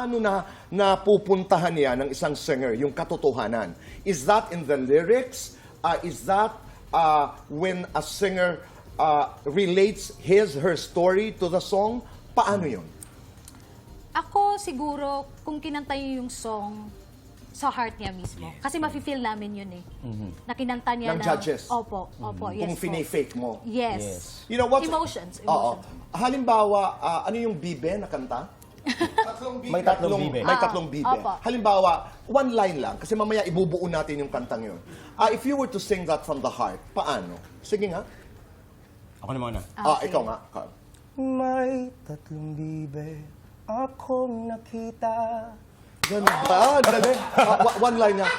paano na napupuntahan niya ng isang singer, yung katotohanan? Is that in the lyrics? Is that when a singer relates her story to the song? Paano yun? Ako siguro, kung kinanta niyo yung song, sa heart niya mismo. Kasi mafe-feel namin yun eh. Na kinanta niya Ng judges? Opo, yes Kung po. fine-fake mo? Yes. You know, what's, Emotions. Oo. Halimbawa, ano yung bibe na kanta? May tatlong bibe. May tatlong bibe. Opo. Halimbawa, one line lang, kasi mamaya ibubuo natin yung kantang yun. If you were to sing that from the heart, paano? Sige nga. Ako na muna. Okay. Ikaw nga, Carl. May tatlong bibe akong nakita. Ganun ba? Dali. One line nga.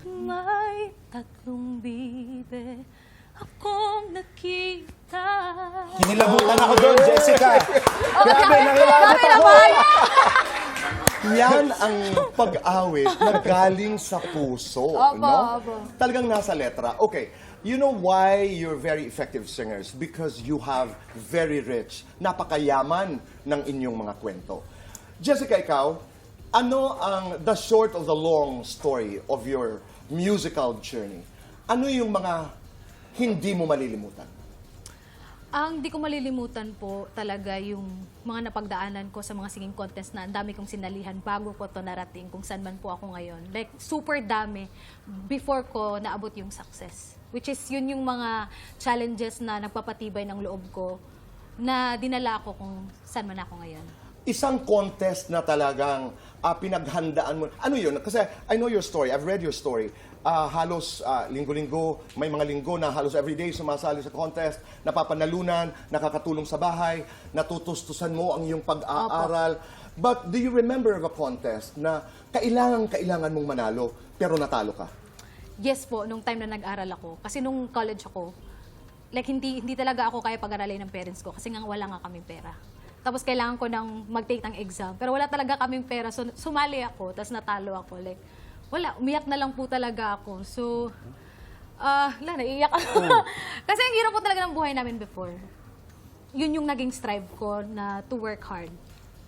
May tatlong bibe akong nakita. Kinilabutan ako doon, Jessica. Grabe, nangilabot ako. Yan ang pag-awit na galing sa puso. Opo, no? opo. Talagang nasa letra. Okay, you know why you're very effective singers? Because you have very rich, napakayaman ng inyong mga kwento. Jessica, ikaw, ano ang the short of the long story of your musical journey? Ano yung mga hindi mo malilimutan? Ang di ko malilimutan po talaga yung mga napagdaanan ko sa mga singing contest na ang dami kong sinalihan bago ko to narating kung saan man po ako ngayon. Like, super dami before ko naabot yung success. Which is, yun yung mga challenges na nagpapatibay ng loob ko na dinala ko kung saan man ako ngayon. Isang contest na talagang pinaghandaan mo. Ano yun? Kasi I know your story. I've read your story. Halos linggo-linggo, may mga linggo na halos everyday sumasali sa contest, napapanalunan, nakakatulong sa bahay, natutustusan mo ang iyong pag-aaral. But do you remember of a contest na kailangan mong manalo pero natalo ka? Yes po, nung time na nag-aral ako. Kasi nung college ako, like hindi talaga ako kaya pag-aralin ng parents ko kasi nga wala nga kaming pera. Tapos kailangan ko nang mag-take ng exam. Pero wala talaga kaming pera. So sumali ako, tapos natalo ako. Like, wala, umiyak na lang po talaga ako. So, naiiyak ako. Kasi ang hirap po talaga ng buhay namin before. Yun yung naging strive ko na to work hard.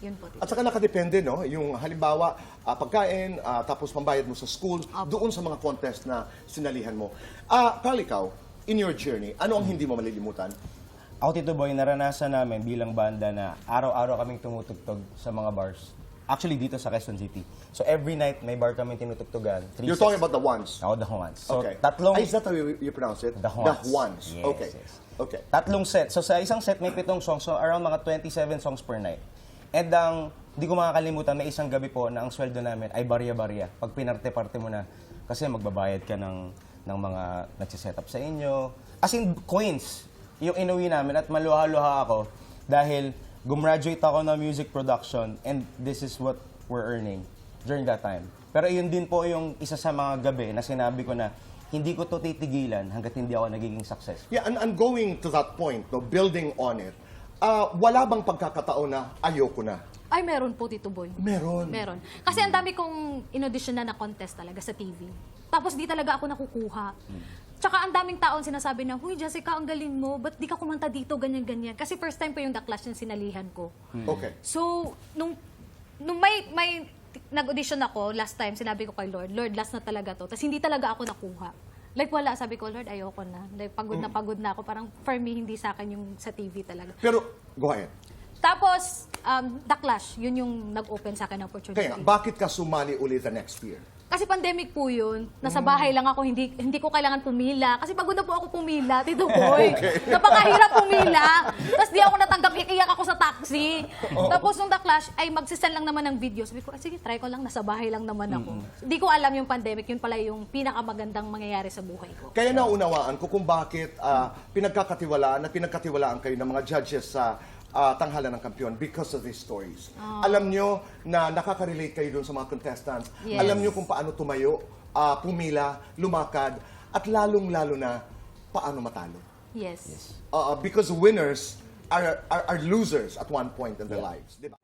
Yun po. At saka nakadepende, no? Yung halimbawa, pagkain, tapos pambayad mo sa school, doon sa mga contest na sinalihan mo. Carl, ikaw, in your journey, ano ang hindi mo malilimutan? Ako, Tito Boy, naranasan namin bilang banda na araw-araw kaming tumutugtog sa mga bars. Actually, dito sa Quezon City. So, every night, may bar kaming tinutugtugan. You're talking about the ones. Ako, the Juans. So, Okay. tatlong... Is that how you pronounce it? The Juans. Yes, Okay. yes. Okay. Tatlong set. So, sa isang set, may 7 songs. So, around mga 27 songs per night. And di ko makakalimutan, may isang gabi po na ang sweldo namin ay barya-barya. Pag pinarte-parte mo na, kasi magbabayad ka ng mga nagsiset up sa inyo. As in, coins yung inuwi namin at maluha-luha ako dahil gumraduate ako na music production and this is what we're earning during that time. Pero yun din po yung isa sa mga gabi na sinabi ko na hindi ko to titigilan hanggat hindi ako nagiging success. Yeah, and going to that point, no, building on it, wala bang pagkakataon na ayoko na? Ay, meron po, Tito Boy. Meron. Meron. Kasi ang dami kong in-audition na contest talaga sa TV. Tapos di talaga ako nakukuha. Tsaka ang daming taon sinasabi na, "Huy, Jessica, ang galing mo. Ba't di ka kumanta dito, ganyan-ganyan?" Kasi first time po yung The Clash yung sinalihan ko. Okay. So, nung may nag-audition ako, last time, sinabi ko kay Lord, "Lord, last na talaga to." Tapos hindi talaga ako nakuha. Like wala, sabi ko, "Lord, ayoko na." Like pagod na ako. Parang for me, hindi sa akin yung sa TV talaga. Pero, go ahead. Tapos, The Clash, yun yung nag-open sa akin ng opportunity. Kaya, bakit ka sumali ulit the next year? Kasi pandemic po yun. Nasa bahay lang ako, hindi ko kailangan pumila. Kasi pagod na po ako pumila, Tito Boy. Napakahirap pumila. Tapos di ako natanggap, iiyak ako sa taxi. Tapos nung The Clash, ay magsisend lang naman ng video. Sabi ko, sige, try ko lang, nasa bahay lang naman ako. Hindi ko alam yung pandemic, yun pala yung pinakamagandang mangyayari sa buhay ko. Kaya naunawaan ko kung bakit pinagkatiwalaan kayo ng mga judges sa tanghalan ng kampiyon because of these stories. Alam nyo na nakaka-relate kayo dun sa mga contestants. Yes. Alam nyo kung paano tumayo, pumila, lumakad, at lalong-lalo na paano matalo. Yes. Because winners are losers at one point in their lives. Diba?